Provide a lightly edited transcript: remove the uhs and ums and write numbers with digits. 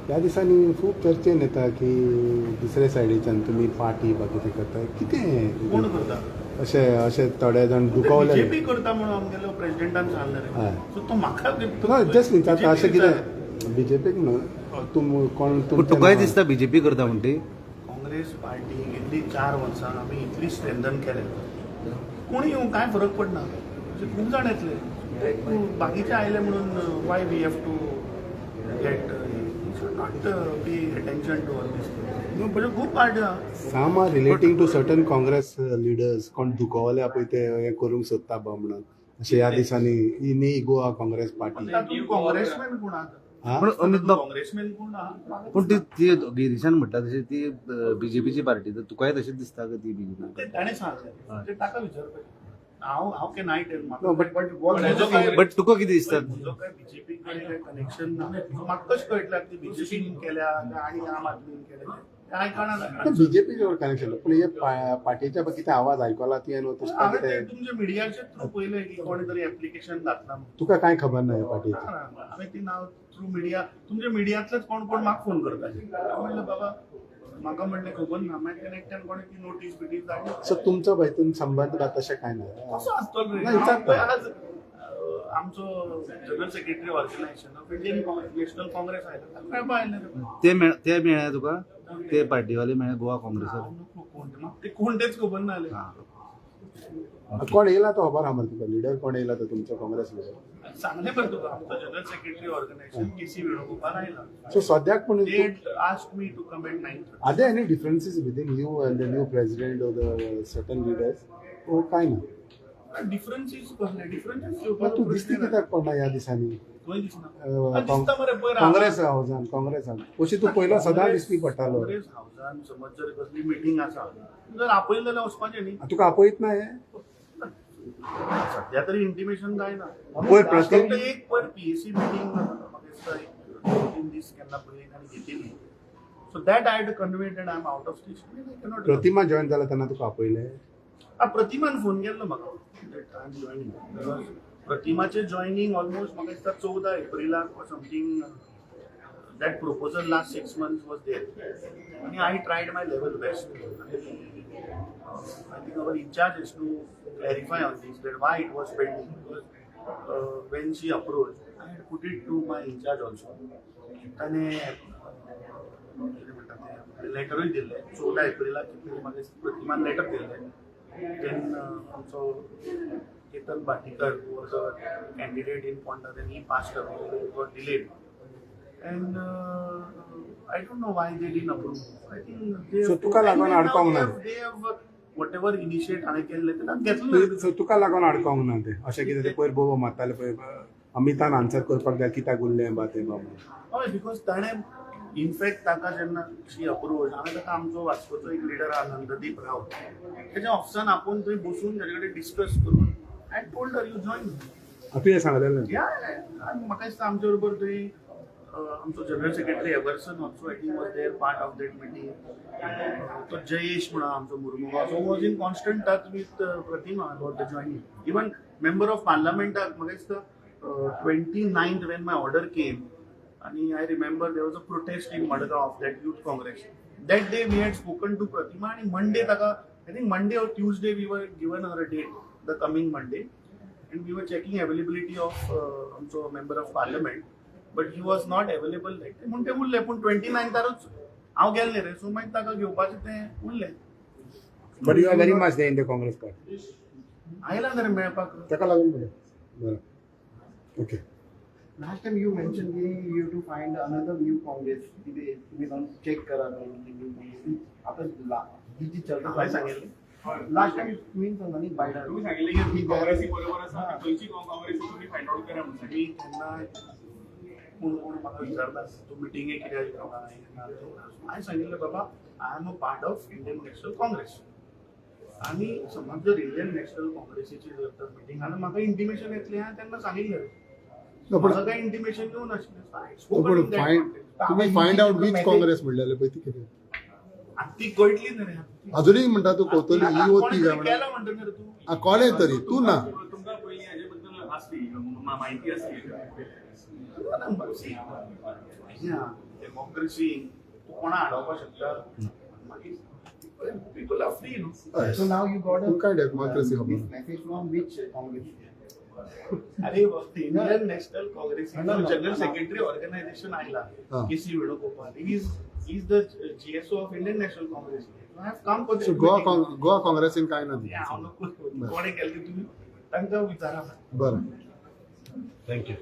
ह्या दिसांनी खूप चर्चेन येता की दुसरे सायडीच्यान तुमी पार्टी वा कितें करता कितें कोण करता अशें अशें थोडे जाण दुखवले बीजेपी करता म्हणून आमगेलो प्रेसिडेंटान सांगलें रे हय. सो तो म्हाका जस्ट न्ही आतां अशें BJP कितें बीजेपीक न्हू तूं कोण तुकाय दिसता बीजेपी करता म्हणटी काँग्रेस पार्टी गेल्ली 4 वर्सां आमी इतली स्ट्रेंथन केलें कोणी येवं कांय फरक पडना अशें खूब जाण येतले बाकीचे आयले म्हणून why we have to get not be attention to all these म्हणजे खूब पार्टी आहा some are relating to certain Congress leaders कोण दुखवल्या पळय ते हें करूंक सोदता बा म्हणून अशें ह्या दिसांनी इन गोवा काँग्रेस पार्टी तातूंत काँग्रेसमॅन कोण आहा हा? पण अमित बाब काँग्रेसमॅन कोण आहा पण ती गिरीशान म्हणटा तशी ती बीजेपीची पार्टी तर तुकाय तशीच दिसता का ती बीजेपी ते ताणें सांगलें ते ताका विचारपाचें हांव can I tell No, but- हेजो काय बट तुका कितें दिसता म्हजो काय बीजेपी कडेन कनेक्शन ना म्हाका कशें कळटलें ती बीजेपीन केल्या काय आनी आम आदमीन केलें तें आयकना बीजेपी जोड कनेक्शन पूण हे पार्टीच्या कितें आवाज आयकला ती तशें हांवें ते कितें तुमच्या मिडियाच्या थ्रू पयलें की कोणी तरी एप्लिकेशन घातला म्हणून. तुका कांय खबर ना ह्या पार्टीची हांवें ती नांव थ्रू मिडिया तुमच्या मिडियांतलेच कोण कोण म्हाका फोन करताले हांवें म्हणलें बाबा म्हाका म्हणलें खबर ना मागीर ते एकट्यान कोणी ती नोटीस बिटीस धाडली सो तुमचो हितून संबंध का तशें कांय ना कसो आसतलो रे नाही, विचारता. हांव पळय आज आमचो general secretary organization of Indian National Congress आयला ताका मेळपा आयलें रे ते मेळ्ळ्या तुका ते पार्टीवाले मेळ्ळे गोवा काँग्रेसाक हांव नको कोण ते म्हाका ते कोण तेच खबर ना जालें कोण येयला तो खबर आहा मरे तुका लिडर कोण येयला तो तुमचो काँग्रेस लिडर सांगलें बरं तुका आमचो जनरल सेक्रेटरी ऑर्गनायझेशन केसी वेणुगोपाल आयला सो सद्याक पूण they asked me to come at 9:30. Are there any differences between you and the new president or the certain leaders ओ कांय ना डिफरन्सीस कसले डिफरन्सीस पण तू दिसती कित्याक पडना ह्या दिसांनी खंय दिसना काँग- मरे पयर काँग्रेस हावजान काँग्रेसान अशी तू पयलो सदां दिसती पडटालो काँग्रेस हावसान समज जर कसली मिटींग आसा जर आपयलें जाल्यार वचपाचें न्ही तुका आपयत ना हे सध्या तरी इंटिमेशन काय ना पयर प्रति- फक्त एक पयर पीएसी मिटींग म्हाका दिसता एक 2-3 दीस केन्ना पयलीं ताणी घेतिल्ली so that I had conveyed that I am out of station I cannot Pratima join जाल्या तेन्ना तुका आपयले प्रतिमान फोन केल्लो म्हाका प्रतिमाचे जॉईनिंग ऑलमोस्ट म्हाका दिसता 14 एप्रिलाक वा something that proposal last 6 months was there आनी I tried my level best I think our in-charge is to clarify on this, that why it was pending. Because when she approached, I had put it to my in-charge also. ताणे लेटरूय दिल्लें 14 एप्रिलाक म्हाका प्रतिमान letter दिल्लें then आमचो Ketan Bhatikar was a candidate in Ponda then he passed away got delayed and I don't know why they didn't approve. I think they So तुका लागून आडकोंक ना. they have whatever initiate हांवें केल्लें तें ताका घेतलें सो तुका लागून आडकोंक ना ते अशें कितें ते पयर बोबो मारताले पळय अमितान आन्सर करपाक जाय कित्याक उरलें बा तें बा म्हणून हय बिकॉज ताणें इनफॅक्ट ताका जेन्ना शी अप्रोच हांवें ताका आमचो वास्कोचो एक लिडर आहा नंददीप राव तेज्या ऑफिसान आपूण थंय बसून ताजे कडेन डिस्कस करून I told her you join तुवें सांगलेलें या म्हाका दिसता आमचे बरोबर थंय आमचो general secretary Everson also I think was there part of that meeting तो जयेश म्हणून आमचो Mormugao so was in constant touch with Pratima about the joining even member of पार्लमेंटाक म्हाका दिसता 29th when my order came आणि I remember there was a protest in Margao of that youth Congress that day we had spoken to Pratima आणि Monday ताका I think Monday or Tuesday we were given her a date the coming Monday and we were checking availability of आमचो member of parliament but he was not available लायक म्हूण तें उरलें पूण 29thरूच हांव गेल्लें रे सो मागीर ताका घेवपाचें तें उरलें but you are very much there in the Congress party आयला रे मेळपाक ताका लागून बरें okay Last time you mentioned you have to find another new Congress. तुम्ही जाऊन चेक करा आता ही जी चर्चा हांवें सांगिल्लें लास्ट टाइम तुम्ही सांगा न्ही बायडर तुम्ही सांगितले की काँग्रेसी बरोबर आसा ती खंयची काँग्रेसी तुम्ही फायंड आउट करा म्हणून मी तेन्ना कोण कोण म्हाका विचारता तूं मिटिंगेक कित्याक येवना हांवें सांगिल्लें बाबा I am a part of Indian National Congress आनी समज जर इंडियन नॅशनल काँग्रेसीची जर तर मिटींग आनी म्हाका इंटिमेशन येतलें हांवें तेन्ना सांगिल्लें म्हाका काय इंटिमेशन येवं नाशिल्लें तुम्ही फायंड आउट वीच काँग्रेस म्हणलेले पळय ती कितें ती कळटली न्ही रे अजूनही म्हणटा तू कोतोली ही होती काय म्हणा केला म्हणटा न्ही रे तूं कोणे तरी तू ना तुमकां पयलीं हाजे बद्दल आसली म्हायती आसली डेमोक्रेसी तूं कोणा हाडोवपाक शकता मागीर पीपल आर फ्री न्हू So now you got a काय democracy this message from which Congress? अरे Indian National Congress No, no. General secretary organisation आयला Ah. K C Venugopal is the GSO of Indian National Congress I have come for Goa काँग्रेसीन काय ना हांव नको कोणे केलें तुम्ही तांकां विचारा बरं थँक्यू